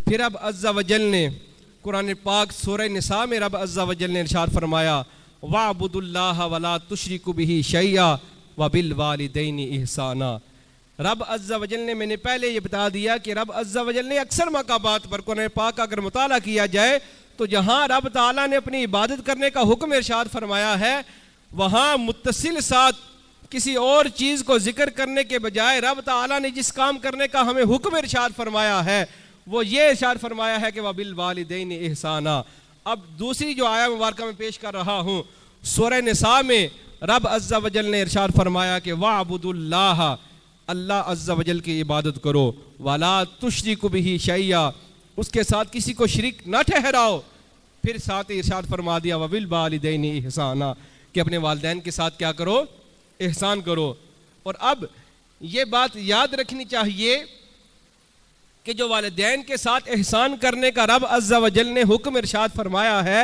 फिर रब अज़्ज़ा वजल ने कुरान पाक सूरह निसा में रब अज़्ज़ा वजल ने इरशाद फरमाया वाबुदुल्लाह वला तुशरिकु बिही शैया व बिल वालिदैनि इहसाना। रब अज़्ज़ा वजल ने, मैंने पहले ये बता दिया कि रब अज़्ज़ा वजल ने अक्सर मकामात पर कुरान पाक का अगर मुताला किया जाए तो जहाँ रब ताला ने अपनी इबादत करने का हुक्म इरशाद फरमाया है वहाँ मुत्तसिल साथ किसी और चीज़ को जिक्र करने के बजाय रब ताला ने जिस काम करने का हमें हुक्म इरशाद फरमाया है वो ये इरशाद फरमाया है कि वबिल वालिदैनि इहसाना। अब दूसरी जो आया मुबारका में पेश कर रहा हूँ सूरह निसा में रब अज़्ज़ा वजल ने इरशाद फरमाया कि वाबुदुल्लाह, अल्लाह अज़्ज़ा वजल की इबादत करो, वला तुशरिकु बिही शैया, उसके साथ किसी को शरीक ना ठहराओ। फिर साथ ही इरशाद फरमा दिया वबिल वालिदैनि इहसाना, कि अपने वालिदैन के साथ क्या करो, एहसान करो। और अब ये बात याद रखनी चाहिए कि जो वालिदैन के साथ एहसान करने का रब अज़्ज़ा वजल ने हुक्म इरशाद फरमाया है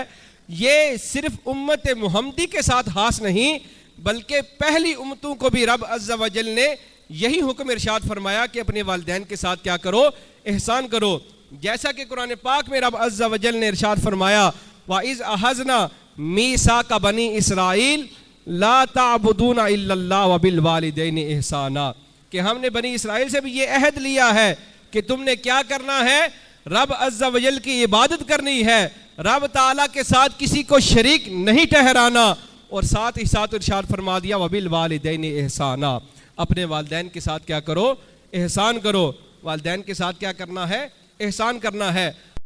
ये सिर्फ उम्मत मुहम्मदी के साथ खास नहीं बल्कि पहली उम्मतों को भी रब अज़्ज़ा वजल ने यही हुक्म इरशाद फरमाया कि अपने वालिदैन के साथ क्या करो, एहसान करो। जैसा कि कुरान पाक में रब अज़्ज़ा वजल ने इरशाद फरमाया वाइज़ अहज़ना मीसाका बनी इसराइल ला ताबुदूना इल्लल्लाह व बिल वालिदैनि इहसाना, कि हमने बनी इसराइल से भी ये अहद लिया है कि तुमने क्या करना है, रब अज़्ज़ा वजल की इबादत करनी है, रब ताला के साथ किसी को शरीक नहीं ठहराना। और साथ ही साथ इरशाद फरमा दिया वबिल वालिदैनि इहसाना, अपने वालिदैन के साथ क्या करो, एहसान करो। वालिदैन के साथ क्या करना है, एहसान करना है।